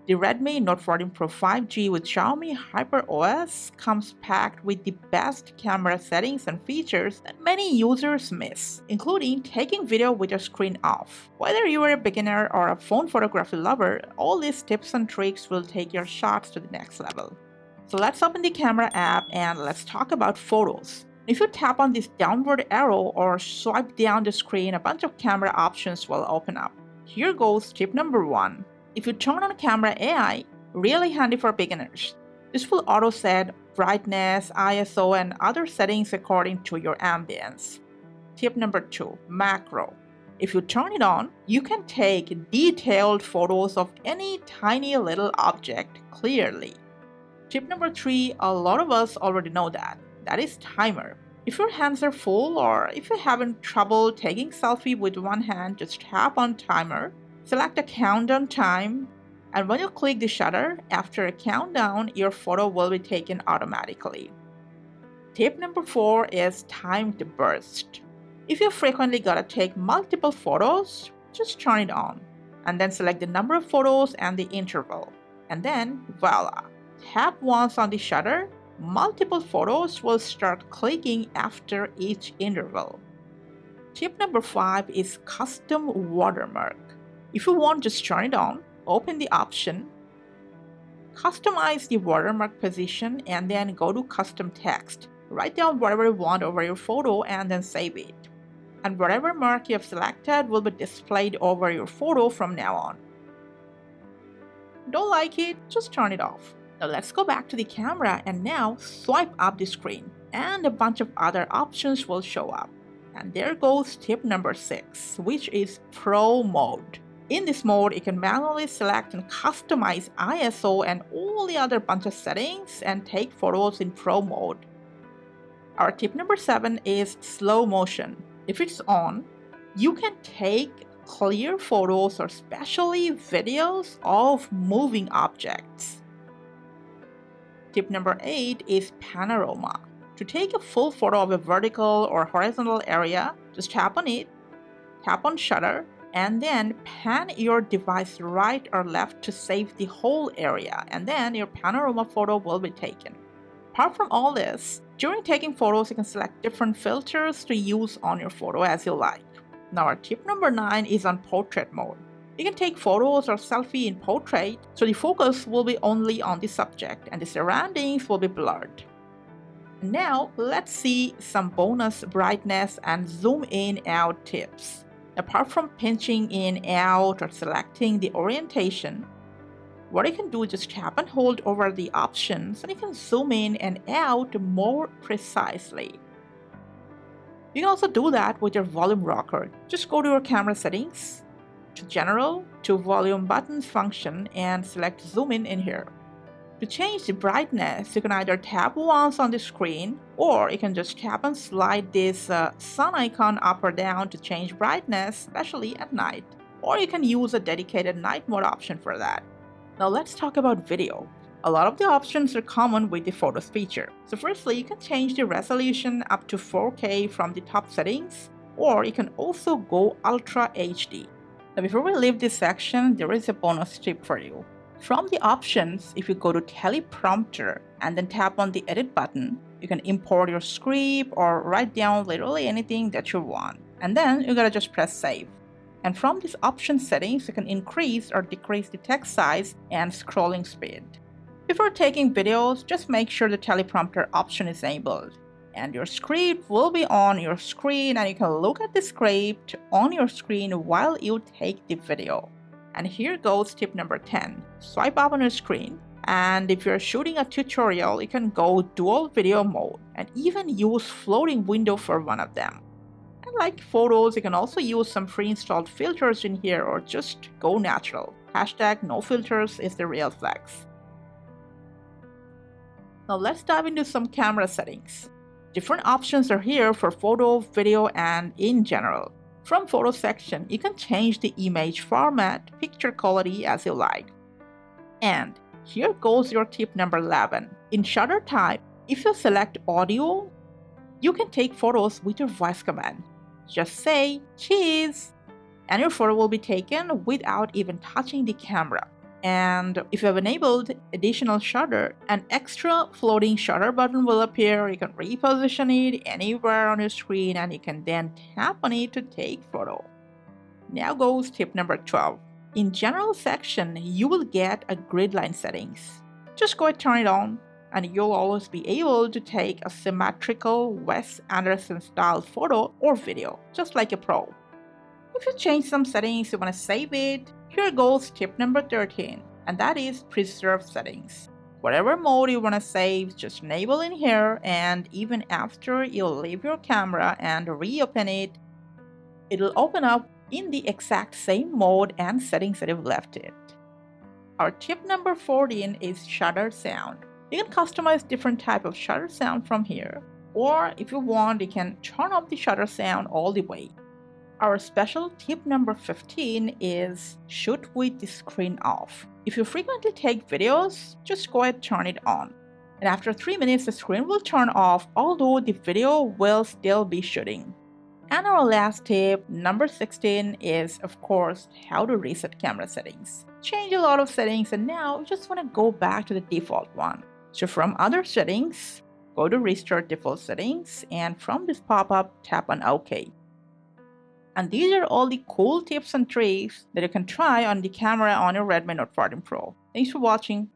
The Redmi Note 14 Pro 5G with Xiaomi HyperOS comes packed with the best camera settings and features that many users miss, including taking video with your screen off. Whether you are a beginner or a phone photography lover, all these tips and tricks will take your shots to the next level. So let's open the camera app and let's talk about photos. If you tap on this downward arrow or swipe down the screen, a bunch of camera options will open up. Here goes tip number 1. If you turn on camera AI, really handy for beginners. This will auto set brightness, ISO, and other settings according to your ambience. Tip number 2, macro. If you turn it on, you can take detailed photos of any tiny little object clearly. Tip number 3, a lot of us already know that is timer. If your hands are full or if you're having trouble taking selfie with one hand, just tap on timer. Select a countdown time, and when you click the shutter, after a countdown, your photo will be taken automatically. Tip number 4 is timed burst. If you frequently gotta take multiple photos, just turn it on, and then select the number of photos and the interval. And then, voila! Tap once on the shutter, multiple photos will start clicking after each interval. Tip number 5 is custom watermark. If you want, just turn it on, open the option, customize the watermark position, and then go to custom text. Write down whatever you want over your photo and then save it. And whatever mark you have selected will be displayed over your photo from now on. Don't like it? Just turn it off. Now let's go back to the camera and now swipe up the screen and a bunch of other options will show up. And there goes tip number 6, which is Pro mode. In this mode, you can manually select and customize ISO and all the other bunch of settings and take photos in Pro mode. Our tip number 7 is slow motion. If it's on, you can take clear photos or especially videos of moving objects. Tip number 8 is Panorama. To take a full photo of a vertical or horizontal area, just tap on it, tap on shutter, and then pan your device right or left to save the whole area, and then your panorama photo will be taken. Apart from all this, during taking photos, you can select different filters to use on your photo as you like. Now our tip number 9 is on portrait mode. You can take photos or selfie in portrait, so the focus will be only on the subject and the surroundings will be blurred. Now let's see some bonus brightness and zoom in out tips. Apart from pinching in out or selecting the orientation, what you can do is just tap and hold over the options and you can zoom in and out more precisely. You can also do that with your volume rocker. Just go to your camera settings, to general, to volume buttons function and select zoom in here. To change the brightness, you can either tap once on the screen or you can just tap and slide this sun icon up or down to change brightness, especially at night. Or you can use a dedicated night mode option for that. Now let's talk about video. A lot of the options are common with the photos feature. So firstly, you can change the resolution up to 4K from the top settings, or you can also go Ultra HD. Now before we leave this section, there is a bonus tip for you. From the options, if you go to teleprompter and then tap on the edit button, you can import your script or write down literally anything that you want. And then you gotta just press save. And from these option settings, you can increase or decrease the text size and scrolling speed. Before taking videos, just make sure the teleprompter option is enabled. And your script will be on your screen and you can look at the script on your screen while you take the video. And here goes tip number 10. Swipe up on your screen, and if you're shooting a tutorial, you can go dual video mode and even use floating window for one of them. And like photos, you can also use some pre-installed filters in here or just go natural. Hashtag no filters is the real flex. Now let's dive into some camera settings. Different options are here for photo, video, and in general. From photo section, you can change the image format, picture quality as you like. And here goes your tip number 11. In shutter type, if you select audio, you can take photos with your voice command. Just say cheese, and your photo will be taken without even touching the camera. And if you have enabled additional shutter, an extra floating shutter button will appear. You can reposition it anywhere on your screen and you can then tap on it to take photo. Now goes tip number 12. In general section, you will get a gridline settings. Just go and turn it on and you'll always be able to take a symmetrical Wes Anderson style photo or video, just like a pro. If you change some settings, you want to save it, here goes tip number 13, and that is preserve settings. Whatever mode you want to save, just enable in here, and even after you leave your camera and reopen it, it'll open up in the exact same mode and settings that you've left it. Our tip number 14 is shutter sound. You can customize different type of shutter sound from here, or if you want, you can turn up the shutter sound all the way. Our special tip number 15 is shoot with the screen off. If you frequently take videos, just go ahead and turn it on. And after 3 minutes, the screen will turn off, although the video will still be shooting. And our last tip, number 16, is of course how to reset camera settings. Change a lot of settings and now you just want to go back to the default one. So from other settings, go to restart default settings and from this pop-up, tap on OK. And these are all the cool tips and tricks that you can try on the camera on your Redmi Note 14 Pro. Thanks for watching.